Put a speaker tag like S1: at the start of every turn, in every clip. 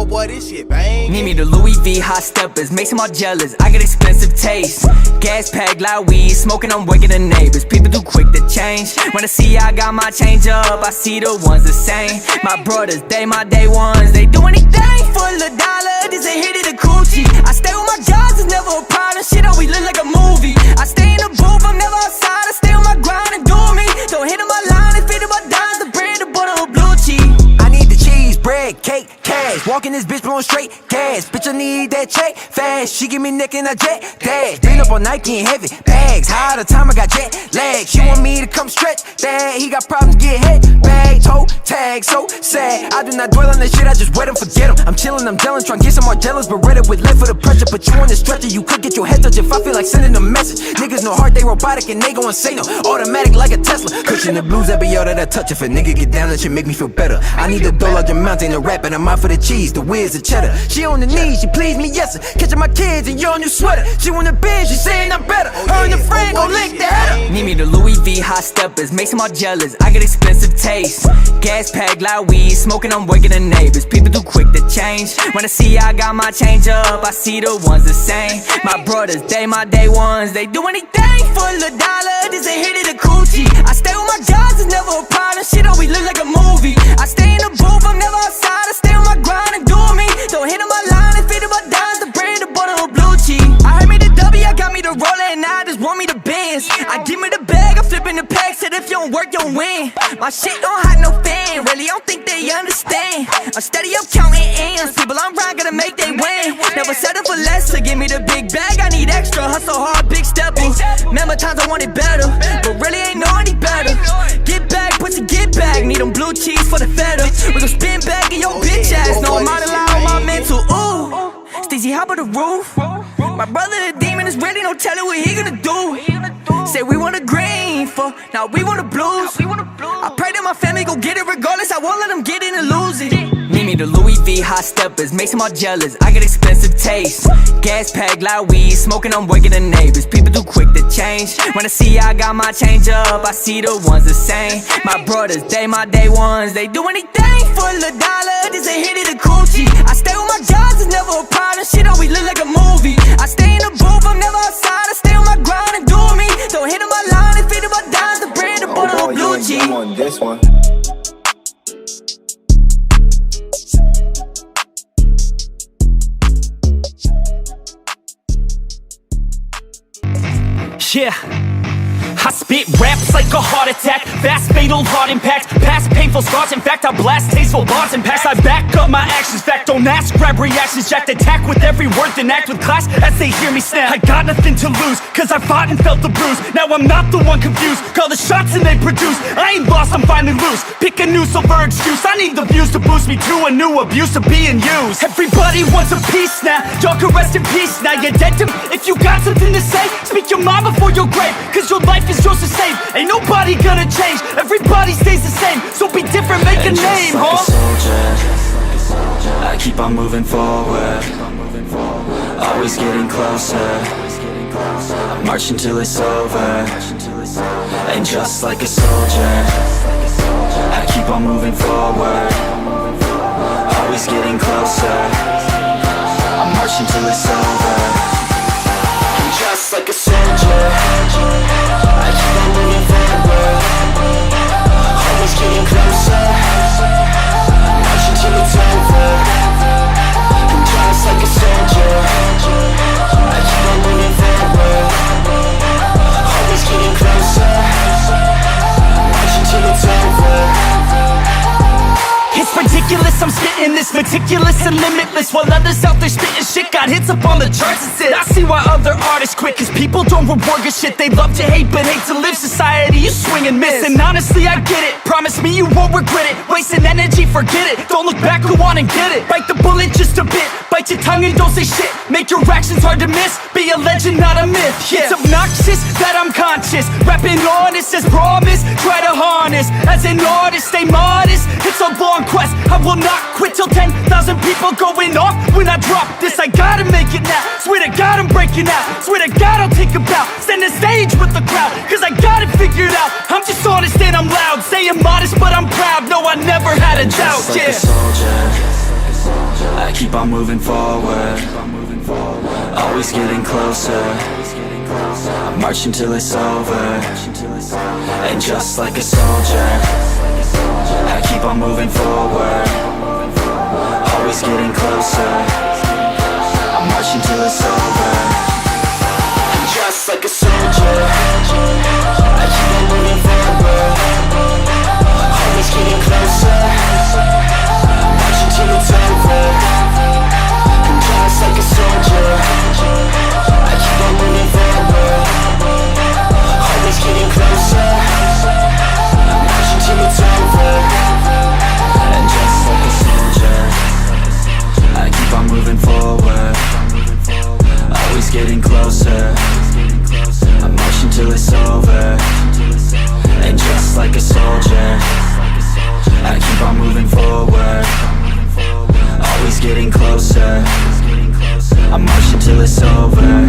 S1: Oh boy, this shit bang.
S2: Need me the Louis V hot steppers, makes them all jealous. I got expensive taste. Gas pack, loud weed, smoking, I'm waking the neighbors. People too quick to change. When I see I got my change up, I see the ones the same. My brothers, they my day ones. They do anything for a dollar. This a hit of the coochie. I stay with my guys, it's never a problem. Shit always look like a movie. I stay in the booth, I'm never outside. I stay on my grind and do me. Don't hit on my line and feed on my dimes. The bread, the butter, or blue cheese.
S3: I need the cheese, bread, cake, cash. Walking this bitch blowing straight gas. Bitch, I need that check fast. She give me neck and I jet dash. Been up on Nike and heavy bags. High the time I got jet lag. She want me to come stretch that. He got problems, get hit bag, toe tag, so sad. I do not dwell on this shit, I just wait him, forget him. I'm chillin', I'm dealing, trying to get some more jealous, but ready with left for the pressure. But you on this stretcher, you could get your head touched if I feel like sending a message. Niggas no heart, they robotic and they gon' say no. Automatic like a Tesla. Cushion the blues every yo that I touch. If a nigga get down, that shit make me feel better. I need the dough, larger mountain, the rap, and I'm out for the cheese, the whiz, the cheddar. She on the knees, she please me, yes sir. Catching my kids in your new sweater. She on the bench, she saying I'm better. Her and the friend gon' lick the header.
S2: Need me the Louis V hot steppers, makes them all jealous. I got expensive taste. Gas pack, loud weed, smoking, I'm waking the neighbors. People too quick to change. When I see I got my change up, I see the ones the same. My brothers, they my day ones. They do anything for a dollar. This a hit of the coochie. I stay with my guys, it's never a problem. Shit always look like a movie. I stay in the booth, I'm never outside. I stay on my grind and do me. Don't hit on my line and feed on my dimes. The bread, the butter, or blue cheese. I heard me the W, I got me the roller, and now I just want me the Benz. I give me the bag, I'm flipping the pack. Said if you don't work, you don't win. My shit don't hide no fan. Really, I don't think they understand. I'm steady up counting M's. People I'm right, gotta make they win. Never settle for less, so give me the big bag. I need extra, hustle hard, big steppers. Remember times I wanted better, but really ain't know any better. Get back, pussy, get back. Need them blue cheese for the feta. We gon' spin back in your bitch ass. No, I'm out of line on my mental. Ooh, Stacey, hop on the roof. My brother the demon is ready, don't tell her what he gonna do. Say we want a green for, now we want the blues. I pray that my family gon' get it regardless. I won't let them get in and lose it. Need me the Louis V hot steppers, makes them all jealous. I got expensive taste. Gas pack, loud weed, smoking, I'm waking the neighbors. People too quick to change. When I see I got my change up, I see the ones the same. My brothers, they my day ones. They do anything for a dollar. This a hit of the coochie. I stay with my guys, it's never a problem. Shit always look like a movie. I stay in the booth, I'm never outside. I stay on my grind and do me. Don't hit on my line and feed on my dimes. The bread, the butter, or blue cheese.
S1: On this one.
S4: Yeah, I spit raps like a heart attack. Fast, fatal, heart impact. Past painful scars, in fact I blast tasteful bars and packs. I back up my actions, fact don't ask, grab reactions. Jacked attack with every word, then act with class as they hear me snap. I got nothing to lose, cause I fought and felt the bruise. Now I'm not the one confused, call the shots and they produce. I ain't lost, I'm finally loose. Pick a new silver excuse, I need the views to boost me to a new abuse of being used. Everybody wants a piece now, y'all can rest in peace now. You're dead to me, if you got something to say, speak your mind before your grave. Cause your life is yours to save, ain't nobody gonna change. Everybody stays the same, so be different, make a name,
S5: like a soldier, I keep on moving forward, always getting closer. I march until it's over, and just like a soldier, I keep on moving forward, always getting closer. I march until it's over, and just like a soldier, I keep on moving forward, always getting closer. March until it's over, and just like a soldier, I keep on moving forward, always getting closer. March until it's over.
S4: It's ridiculous, I'm spitting this meticulous and limitless, while others out there spitting shit got hits up on the charts and sit. I see why other artists quit, cause people don't reward good shit. They love to hate but hate to live. Society, you swing and miss, and honestly I get it. Promise me you won't regret it. Wasting energy, forget it. Don't look back, go on and get it. Bite the bullet just a bit, bite your tongue and don't say shit. Make your actions hard to miss, be a legend not a myth. Yeah. It's obnoxious that I'm conscious, rapping honest as promise. Try to harness, as an artist stay modest. It's a long quest, I will not quit till 10,000 people going off when I drop this. I gotta make it now, swear to God I'm breaking out. Swear to God I'll take a bow, stand the stage with the crowd, cause I got it figured out. I'm just honest and I'm loud, saying modest but I'm proud. No, I never had a doubt,
S5: Just like a soldier, I keep on moving forward, always getting closer. I march until it's over, and just like a soldier, I keep on moving forward, always getting closer. I march until it's over, and just like a soldier, I keep on moving forward, always getting closer. I march until it's over, and just like a soldier, I keep on moving forward, always getting closer. I march until it's over, and just like a soldier, I keep on moving forward, always getting closer. I march until it's over, and just like a soldier, I keep on moving forward, always getting closer. I march until it's over.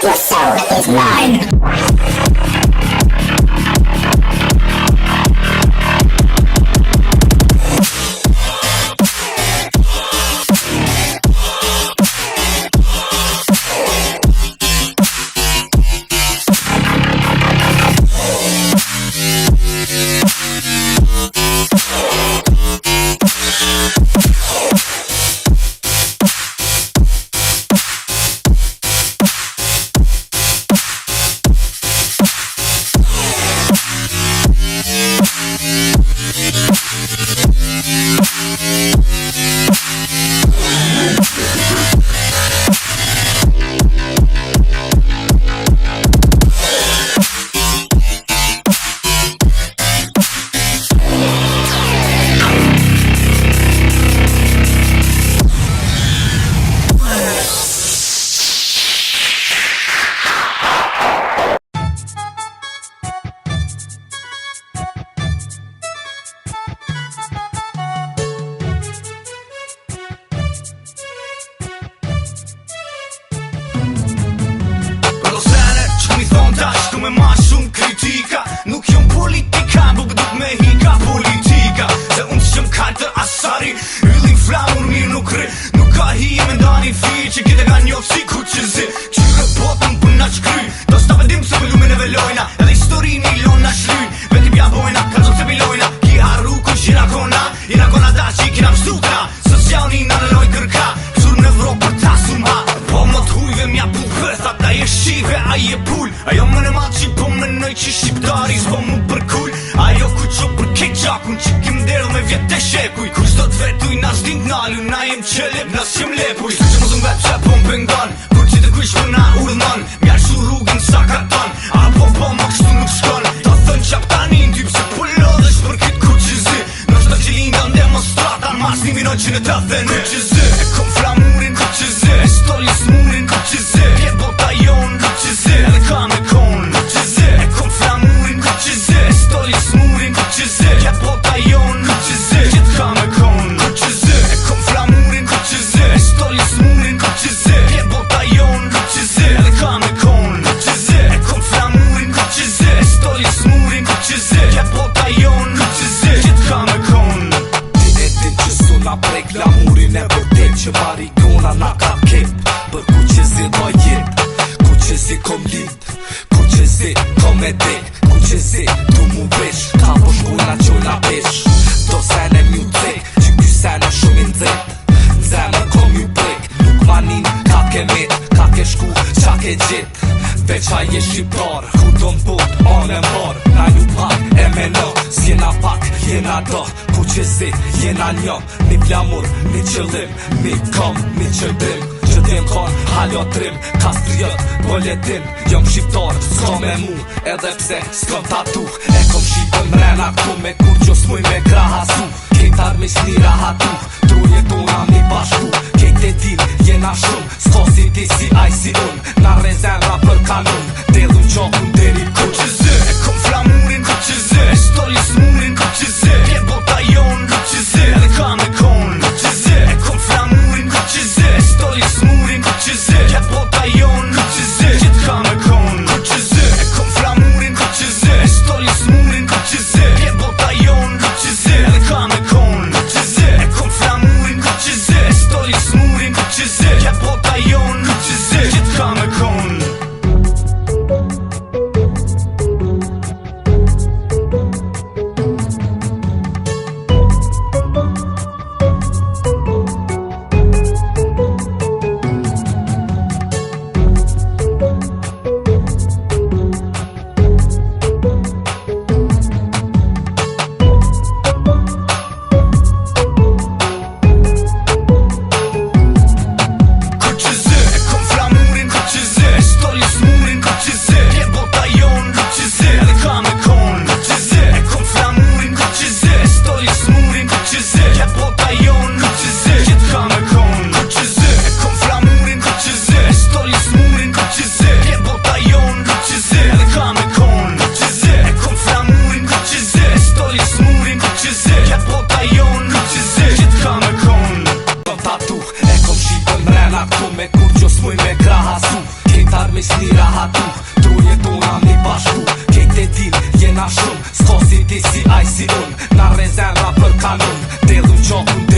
S1: Your soul is mine.
S4: Jom shqiptar, s'ka me mu, edhe pse s'kom tatu. E kom shqipën mrena këtu me kur që s'muj me krahasu. Kejtar me shni rahatu, truje tona mi bashku. Kejt e din, jena shumë, s'ka si ti si aj si un. Na rezerva për kanun, delu qakun deri ku që zë. E kom flamurin ku që zë, e stoli s'murin ku që zë. Pje bota jon ku që zë, edhe ka me kon ku që zë. E kom flamurin ku që zë, e stoli s'murin ku që zë. Pje bota jon ku që zë, qit ka me kon ku që zë. E kom flamurin ku që zë, e stoli s'murin ku që zë. Pje bota jon ku që zë, edhe ka me kon ku që zë. E kom flamurin ku që zë, e stoli s'murin ku që zë. Pje bota jon ku që zë, qit ka me kon.
S6: myśli rahatu Truje tu na mnie bashku Kejt din jena shumë S'ka si ti si aj si un Na rezen ra për kanun Delun qakun